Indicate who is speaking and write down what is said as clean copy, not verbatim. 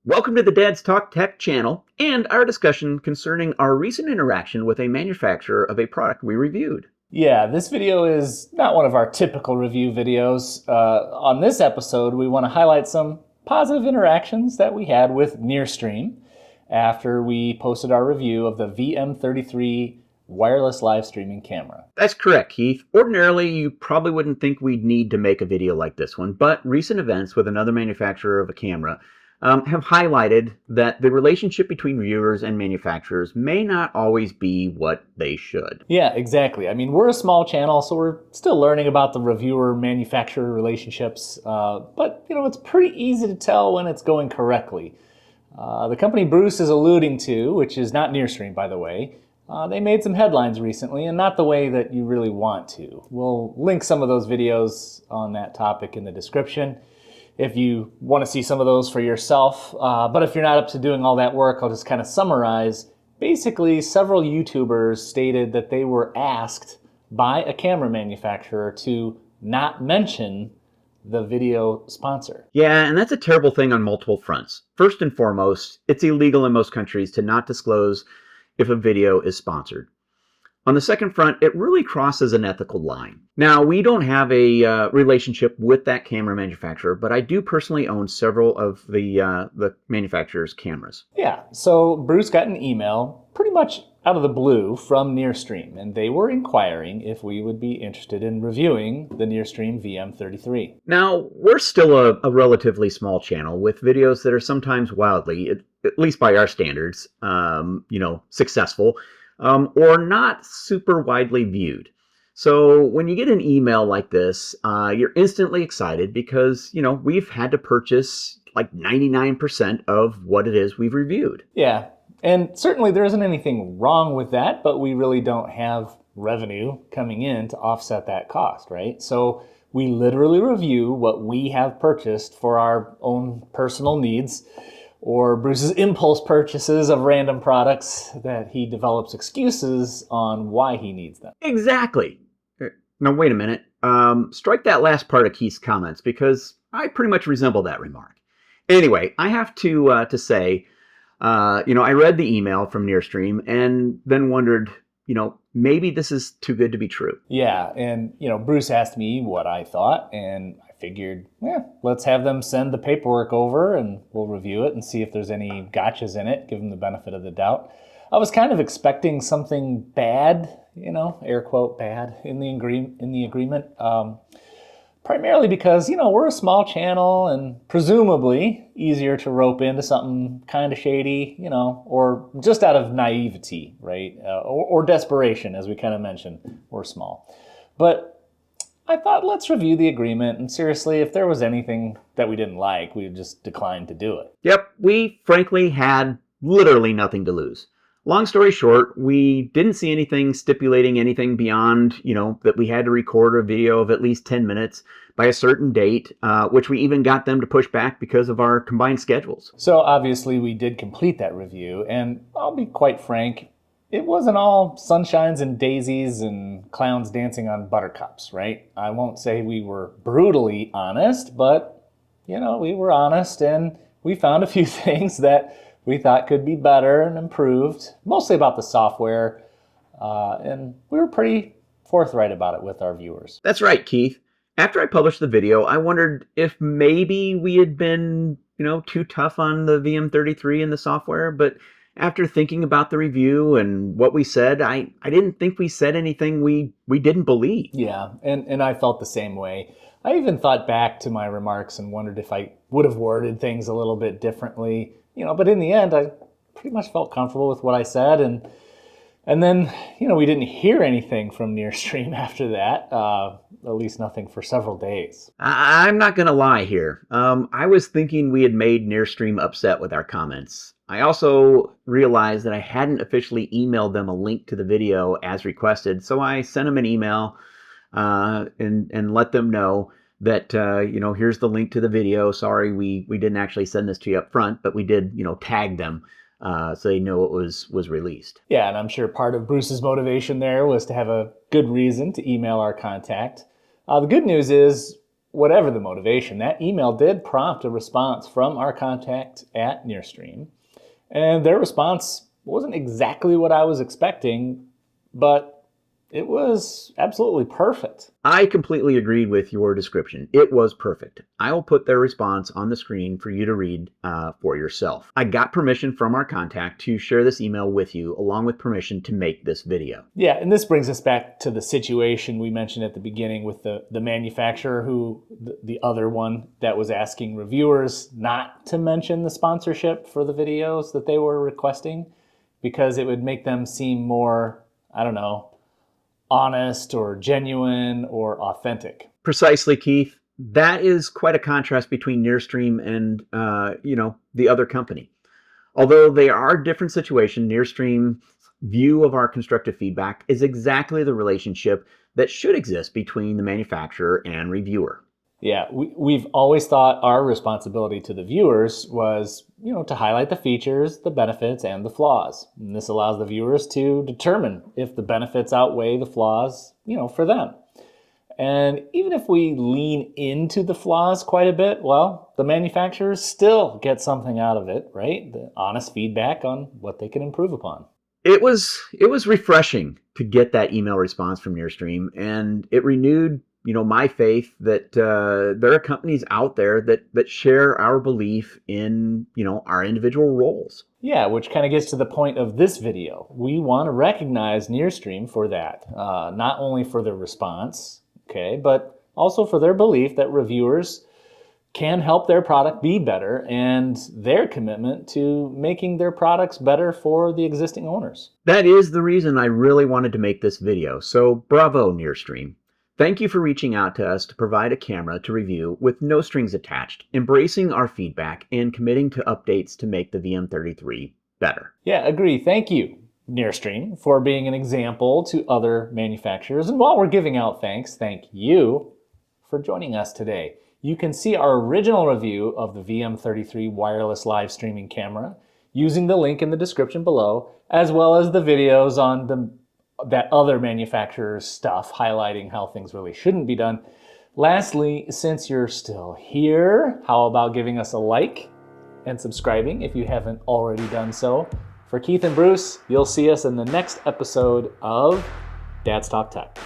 Speaker 1: Welcome to the Dad's Talk Tech channel and our discussion concerning our recent interaction with a manufacturer of a product we reviewed.
Speaker 2: Yeah, this video is not one of our typical review videos. On this episode, we want to highlight some positive interactions that we had with NearStream after we posted our review of the VM33 wireless live streaming camera.
Speaker 1: That's correct, Keith. Ordinarily, you probably wouldn't think we'd need to make a video like this one, but recent events with another manufacturer of a camera have highlighted that the relationship between reviewers and manufacturers may not always be what they should.
Speaker 2: Yeah, exactly. I mean, we're a small channel, so we're still learning about the reviewer-manufacturer relationships, but it's pretty easy to tell when it's going correctly. The company Bruce is alluding to, which is not NearStream, by the way, they made some headlines recently, and not the way that you really want to. We'll link some of those videos on that topic in the description if you want to see some of those for yourself. But if you're not up to doing all that work, I'll just kind of summarize. Basically, several YouTubers stated that they were asked by a camera manufacturer to not mention the video sponsor.
Speaker 1: Yeah, and that's a terrible thing on multiple fronts. First and foremost, it's illegal in most countries to not disclose if a video is sponsored. On the second front, it really crosses an ethical line. Now, we don't have a relationship with that camera manufacturer, but I do personally own several of the manufacturer's cameras.
Speaker 2: Yeah, so Bruce got an email pretty much out of the blue from NearStream, and they were inquiring if we would be interested in reviewing the NearStream VM33.
Speaker 1: Now, we're still a relatively small channel with videos that are sometimes wildly, at least by our standards, successful, or not super widely viewed. So when you get an email like this, you're instantly excited because, we've had to purchase like 99% of what it is we've reviewed.
Speaker 2: Yeah, and certainly there isn't anything wrong with that, but we really don't have revenue coming in to offset that cost, right? So we literally review what we have purchased for our own personal needs, or Bruce's impulse purchases of random products that he develops excuses on why he needs them.
Speaker 1: Exactly. Now, wait a minute. Strike that last part of Keith's comments because I pretty much resemble that remark. Anyway, I have to say, I read the email from NearStream and then wondered, maybe this is too good to be true.
Speaker 2: Yeah, and, Bruce asked me what I thought, and I figured, let's have them send the paperwork over and we'll review it and see if there's any gotchas in it, give them the benefit of the doubt. I was kind of expecting something bad, air quote bad, in the agreement, primarily because, we're a small channel and presumably easier to rope into something kind of shady, or just out of naivety, right? Or desperation, as we kind of mentioned, we're small. But I thought, let's review the agreement, and seriously, if there was anything that we didn't like, we would just decline to do it.
Speaker 1: Yep, we frankly had literally nothing to lose. Long story short, we didn't see anything stipulating anything beyond, that we had to record a video of at least 10 minutes by a certain date, which we even got them to push back because of our combined schedules.
Speaker 2: So obviously we did complete that review, and I'll be quite frank, it wasn't all sunshines and daisies and clowns dancing on buttercups, right? I won't say we were brutally honest, but, we were honest and we found a few things that we thought could be better and improved, mostly about the software, and we were pretty forthright about it with our viewers.
Speaker 1: That's right, Keith. After I published the video, I wondered if maybe we had been, too tough on the VM33 and the software, but after thinking about the review and what we said, I didn't think we said anything we didn't believe.
Speaker 2: Yeah, and I felt the same way. I even thought back to my remarks and wondered if I would have worded things a little bit differently. But in the end, I pretty much felt comfortable with what I said. And then, we didn't hear anything from NearStream after that, at least nothing for several days.
Speaker 1: I'm not going to lie here. I was thinking we had made NearStream upset with our comments. I also realized that I hadn't officially emailed them a link to the video as requested, so I sent them an email and let them know that, here's the link to the video. Sorry, we didn't actually send this to you up front, but we did, tag them so they know it was released.
Speaker 2: Yeah, and I'm sure part of Bruce's motivation there was to have a good reason to email our contact. The good news is whatever the motivation, that email did prompt a response from our contact at NearStream. And their response wasn't exactly what I was expecting, but it was absolutely perfect.
Speaker 1: I completely agreed with your description. It was perfect. I will put their response on the screen for you to read for yourself. I got permission from our contact to share this email with you, along with permission to make this video.
Speaker 2: Yeah, and this brings us back to the situation we mentioned at the beginning with the manufacturer who, the other one that was asking reviewers not to mention the sponsorship for the videos that they were requesting because it would make them seem more, I don't know, honest or genuine or authentic.
Speaker 1: Precisely, Keith. That is quite a contrast between NearStream and, the other company. Although they are different situations, NearStream's view of our constructive feedback is exactly the relationship that should exist between the manufacturer and reviewer.
Speaker 2: Yeah, we've always thought our responsibility to the viewers was, to highlight the features, the benefits, and the flaws. And this allows the viewers to determine if the benefits outweigh the flaws, for them. And even if we lean into the flaws quite a bit, well, the manufacturers still get something out of it, right? The honest feedback on what they can improve upon.
Speaker 1: It was refreshing to get that email response from NearStream, and it renewed my faith that there are companies out there that share our belief in, our individual roles.
Speaker 2: Yeah, which kind of gets to the point of this video. We want to recognize NearStream for that, not only for their response, okay, but also for their belief that reviewers can help their product be better and their commitment to making their products better for the existing owners.
Speaker 1: That is the reason I really wanted to make this video, so bravo, NearStream. Thank you for reaching out to us to provide a camera to review with no strings attached, embracing our feedback, and committing to updates to make the VM33 better.
Speaker 2: Yeah, agree. Thank you, NearStream, for being an example to other manufacturers. And while we're giving out thanks, thank you for joining us today. You can see our original review of the VM33 wireless live streaming camera using the link in the description below, as well as the videos on that other manufacturer's stuff highlighting how things really shouldn't be done. Lastly, since you're still here, how about giving us a like and subscribing if you haven't already done so? For Keith and Bruce, you'll see us in the next episode of Dad's Talk Tech.